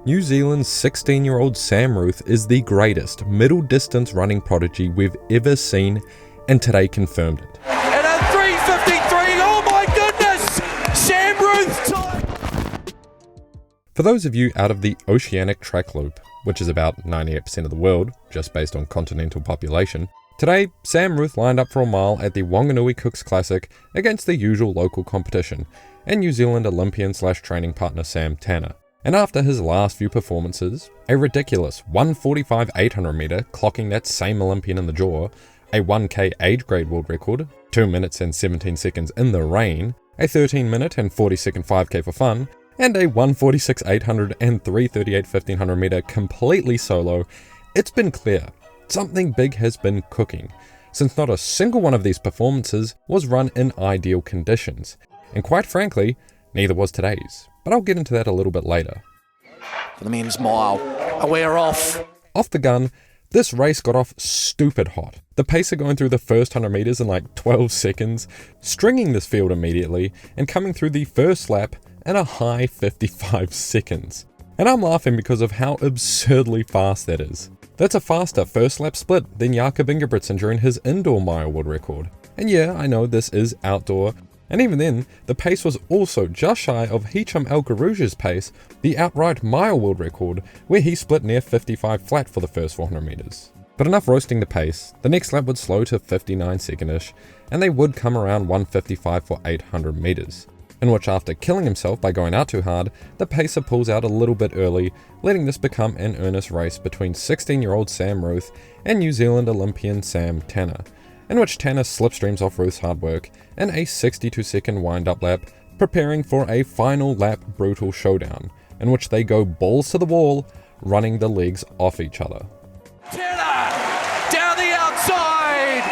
New Zealand's 16-year-old Sam Ruthe is the greatest middle distance running prodigy we've ever seen, and today confirmed it. And a 3:53, oh my goodness! Sam Ruthe time! For those of you out of the oceanic track loop, which is about 98% of the world, just based on continental population, today Sam Ruthe lined up for a mile at the Whanganui Cooks Classic against the usual local competition, and New Zealand Olympian/training partner Sam Tanner. And after his last few performances, a ridiculous 1:45 800 meter clocking that same Olympian in the jaw, a 1k age grade world record, 2 minutes and 17 seconds in the rain, a 13 minute and 40 second 5k for fun, and a 1:46 800 and 3:38 1500 meter completely solo, it's been clear something big has been cooking, since not a single one of these performances was run in ideal conditions, and quite frankly, neither was today's. But I'll get into that a little bit later. For the men's mile, we're off. Off the gun, this race got off stupid hot. The pacer going through the first 100 meters in like 12 seconds, stringing this field immediately, and coming through the first lap in a high 55 seconds. And I'm laughing because of how absurdly fast that is. That's a faster first lap split than Jakob Ingebrigtsen during his indoor mile world record. And yeah, I know this is outdoor, and even then, the pace was also just shy of Hicham El Guerrouj's pace, the outright mile world record, where he split near 55 flat for the first 400 meters. But enough roasting the pace, the next lap would slow to 59 second-ish, and they would come around 1:55 for 800 meters, in which after killing himself by going out too hard, the pacer pulls out a little bit early, letting this become an earnest race between 16-year-old Sam Ruthe and New Zealand Olympian Sam Tanner, in which Tanner slipstreams off Ruthe's hard work in a 62-second wind-up lap, preparing for a final lap brutal showdown, in which they go balls to the wall, running the legs off each other. Tanner, down the outside!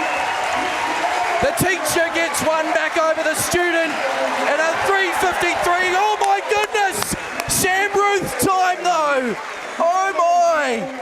The teacher gets one back over the student, and a 3:53, oh my goodness! Sam Ruthe time though! Oh my!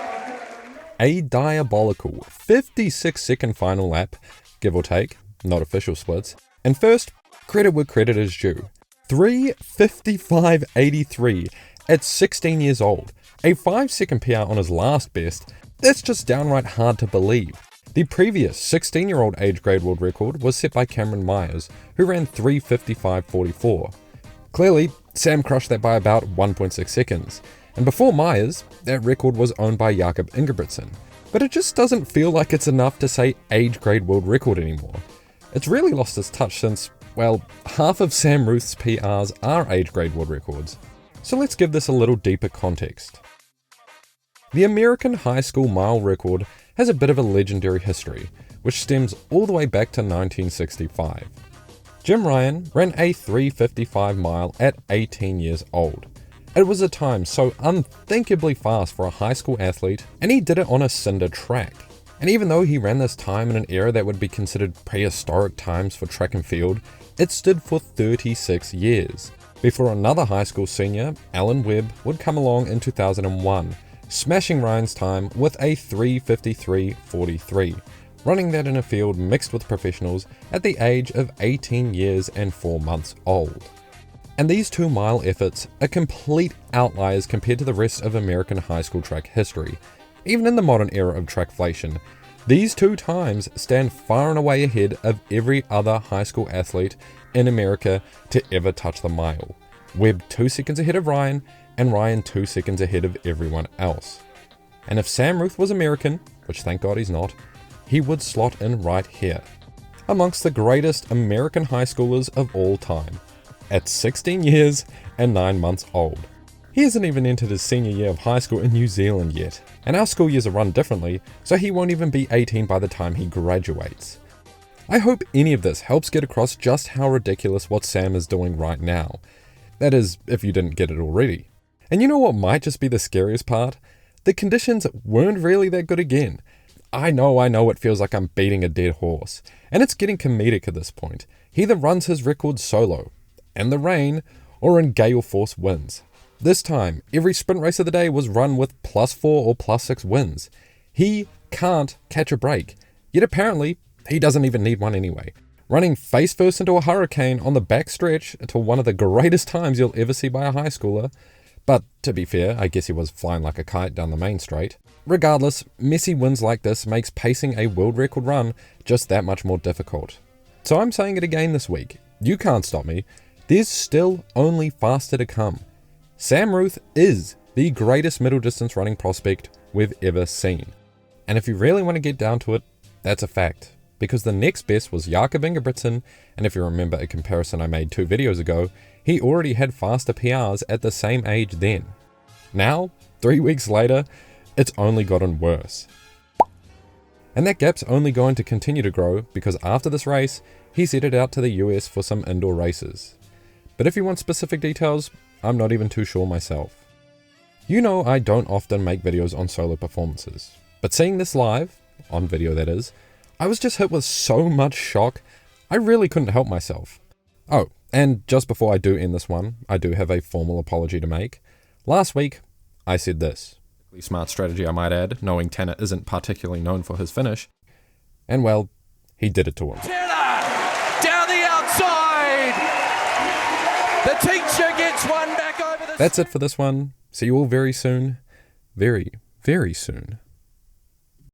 A diabolical 56-second final lap, give or take, not official splits. And first, credit where credit is due. 3:55.83 at 16 years old, a 5-second PR on his last best. That's just downright hard to believe. The previous 16-year-old age grade world record was set by Cameron Myers, who ran 3:55.44. Clearly, Sam crushed that by about 1.6 seconds. And before Myers, that record was owned by Jakob Ingebrigtsen. But it just doesn't feel like it's enough to say age grade world record anymore. It's really lost its touch since, well, half of Sam Ruthe's PRs are age grade world records. So let's give this a little deeper context. The American high school mile record has a bit of a legendary history, which stems all the way back to 1965. Jim Ryan ran a 3:55 mile at 18 years old. It was a time so unthinkably fast for a high school athlete, and he did it on a cinder track. And even though he ran this time in an era that would be considered prehistoric times for track and field, it stood for 36 years, before another high school senior, Alan Webb, would come along in 2001, smashing Ryan's time with a 3:53.43, running that in a field mixed with professionals at the age of 18 years and 4 months old. And these 2-mile efforts are complete outliers compared to the rest of American high school track history. Even in the modern era of trackflation, these 2 times stand far and away ahead of every other high school athlete in America to ever touch the mile. Webb 2 seconds ahead of Ryan, and Ryan 2 seconds ahead of everyone else. And if Sam Ruthe was American, which thank God he's not, he would slot in right here, amongst the greatest American high schoolers of all time, at 16 years and 9 months old. He hasn't even entered his senior year of high school in New Zealand yet, and our school years are run differently, so he won't even be 18 by the time he graduates. I hope any of this helps get across just how ridiculous what Sam is doing right now. That is, if you didn't get it already. And you know what might just be the scariest part? The conditions weren't really that good again. I know it feels like I'm beating a dead horse, and it's getting comedic at this point. He either runs his record solo, in the rain, or in gale force winds. This time, every sprint race of the day was run with +4 or +6 winds. He can't catch a break, yet apparently he doesn't even need one anyway. Running face first into a hurricane on the back stretch to one of the greatest times you'll ever see by a high schooler, But to be fair, I guess he was flying like a kite down the main straight. Regardless, messy wins like this makes pacing a world record run just that much more difficult. So I'm saying it again this week. You can't stop me. There's still only faster to come. Sam Ruthe is the greatest middle distance running prospect we've ever seen. And if you really want to get down to it, that's a fact. Because the next best was Jakob Ingebrigtsen, and if you remember a comparison I made 2 videos ago, he already had faster PRs at the same age then. Now, 3 weeks later, it's only gotten worse. And that gap's only going to continue to grow because after this race, he's headed out to the US for some indoor races. But if you want specific details, I'm not even too sure myself. You know I don't often make videos on solo performances, but seeing this live, on video that is, I was just hit with so much shock, I really couldn't help myself. Oh, and just before I do end this one, I do have a formal apology to make. Last week, I said this. Smart strategy I might add, knowing Tanner isn't particularly known for his finish. And well, he did it to him. Tanner, down the outside! The teacher gets one back over the... That's it for this one. See you all very soon. Very, very soon.